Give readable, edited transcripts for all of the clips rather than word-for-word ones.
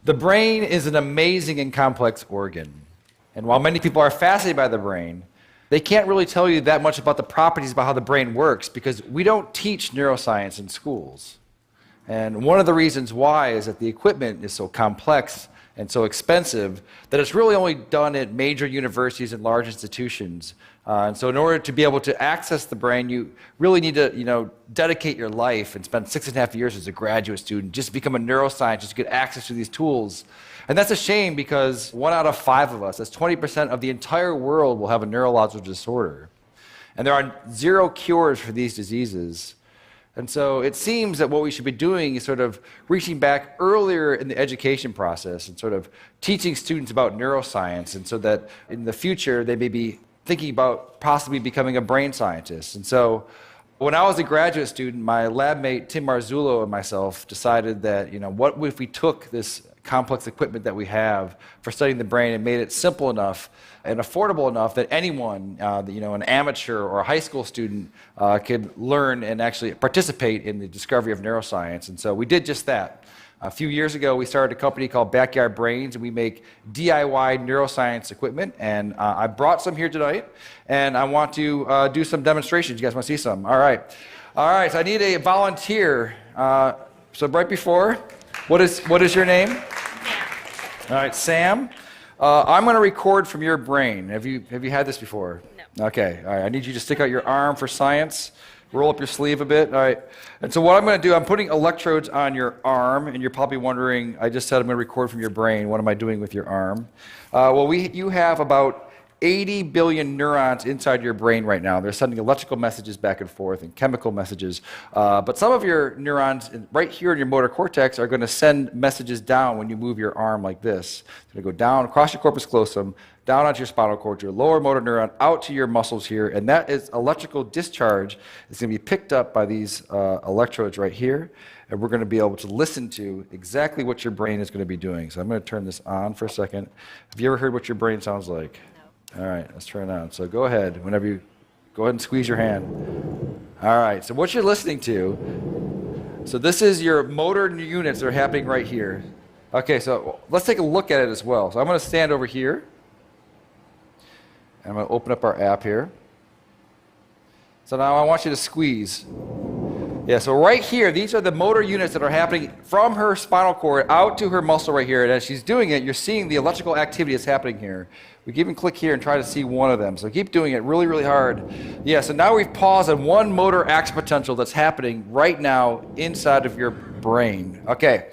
The brain is an amazing and complex organ. And while many people are fascinated by the brain, they can't really tell you that much about the properties about how the brain works because we don't teach neuroscience in schools. And one of the reasons why is that the equipment is so complex and so expensive that it's really only done at major universities and large institutions. And so in order to be able to access the brain, you really need to dedicate your life and spend 6.5 years as a graduate student just to become a neuroscientist to get access to these tools. And that's a shame because 1 out of 5 of us, that's 20% of the entire world, will have a neurological disorder. And there are 0 cures for these diseases. And so it seems that what we should be doing is sort of reaching back earlier in the education process and sort of teaching students about neuroscience, and so that in the future they may be thinking about possibly becoming a brain scientist. And so when I was a graduate student, my lab mate Tim Marzullo and myself decided that, what if we took this complex equipment that we have for studying the brain and made it simple enough and affordable enough that anyone, an amateur or a high school student, could learn and actually participate in the discovery of neuroscience. And so we did just that. A few years ago, we started a company called Backyard Brains, and we make DIY neuroscience equipment. And I brought some here tonight, and I want to do some demonstrations. You guys want to see some? All right. All right, so I need a volunteer. So right before, what is your name? All right, Sam. I'm going to record from your brain. Have you had this before? No. Okay. All right. I need you to stick out your arm for science. Roll up your sleeve a bit. All right. And so what I'm going to do, I'm putting electrodes on your arm, and you're probably wondering, I just said I'm going to record from your brain. What am I doing with your arm? You have about 80 billion neurons inside your brain right now. They're sending electrical messages back and forth and chemical messages. But some of your neurons right here in your motor cortex are going to send messages down when you move your arm like this. It's going to go down across your corpus callosum, down onto your spinal cord, your lower motor neuron, out to your muscles here. And that is electrical discharge. It's going to be picked up by these electrodes right here. And we're going to be able to listen to exactly what your brain is going to be doing. So I'm going to turn this on for a second. Have you ever heard what your brain sounds like? All right, let's turn it on. So go ahead, go ahead and squeeze your hand. All right, so what you're listening to, so this is your motor units that are happening right here. Okay, so let's take a look at it as well. So I'm going to stand over here. And I'm going to open up our app here. So now I want you to squeeze. Yeah, so right here, these are the motor units that are happening from her spinal cord out to her muscle right here. And as she's doing it, you're seeing the electrical activity that's happening here. We can even click here and try to see one of them. So keep doing it really, really hard. Yeah, so now we've paused on one motor action potential that's happening right now inside of your brain. Okay.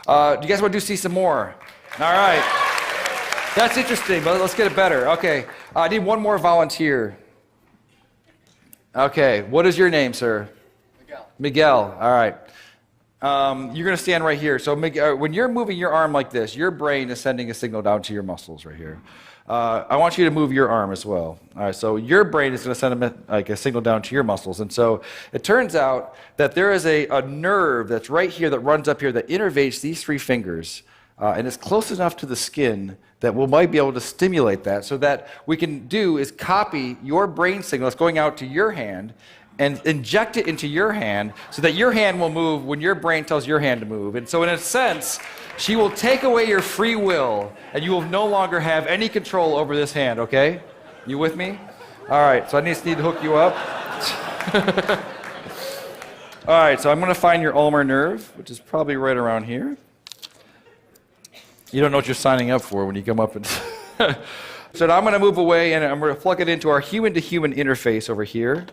Do you guys want to see some more? All right. That's interesting, but let's get it better. Okay. I need one more volunteer. Okay. What is your name, sir? Miguel. All right. You're going to stand right here. So Miguel, when you're moving your arm like this, your brain is sending a signal down to your muscles right here. I want you to move your arm as well. All right, so your brain is going to send a signal down to your muscles. And so it turns out that there is a nerve that's right here that runs up here that innervates these 3 fingers. And it's close enough to the skin that we might be able to stimulate that. So that we can do is copy your brain signal that's going out to your hand and inject it into your hand so that your hand will move when your brain tells your hand to move. And so in a sense, she will take away your free will, and you will no longer have any control over this hand, okay? You with me? All right, so I just need to hook you up. All right, so I'm going to find your ulnar nerve, which is probably right around here. You don't know what you're signing up for when you come up and... So now I'm going to move away, and I'm going to plug it into our human-to-human interface over here.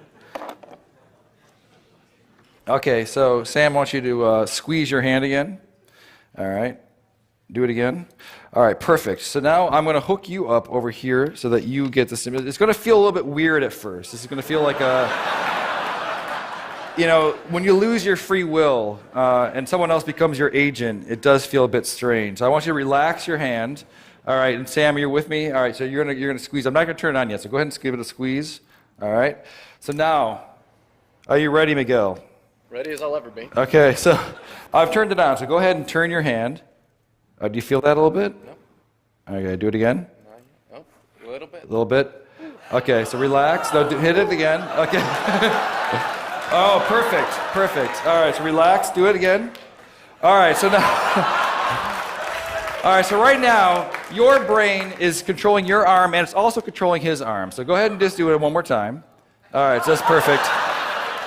Okay, so Sam wants you to squeeze your hand again. All right, do it again. All right, perfect. So now I'm going to hook you up over here so that you get the stimulus. It's going to feel a little bit weird at first. This is going to feel like when you lose your free will and someone else becomes your agent, it does feel a bit strange. So I want you to relax your hand. All right, and Sam, you're with me? All right, so you're gonna squeeze. I'm not going to turn it on yet, so go ahead and give it a squeeze. All right. So now, are you ready, Miguel? Ready as I'll ever be. Okay, so I've turned it on, so go ahead and turn your hand. Do you feel that a little bit? No. Okay, do it again. No, a little bit. A little bit? Okay, so relax. No, hit it again. Okay. Oh, perfect. All right, so relax. Do it again. All right, so now... All right, so right now, your brain is controlling your arm, and it's also controlling his arm. So go ahead and just do it one more time. All right, so that's perfect.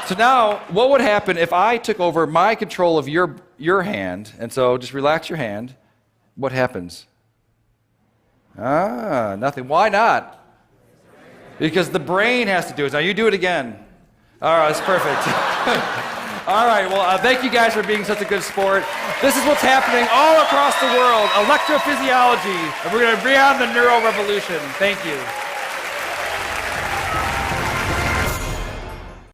So now, what would happen if I took over my control of your hand? And so just relax your hand. What happens? Nothing. Why not? Because the brain has to do it. Now you do it again. All right, that's perfect. All right, well, thank you guys for being such a good sport. This is what's happening all across the world, electrophysiology, and we're going to bring on the neuro revolution. Thank you.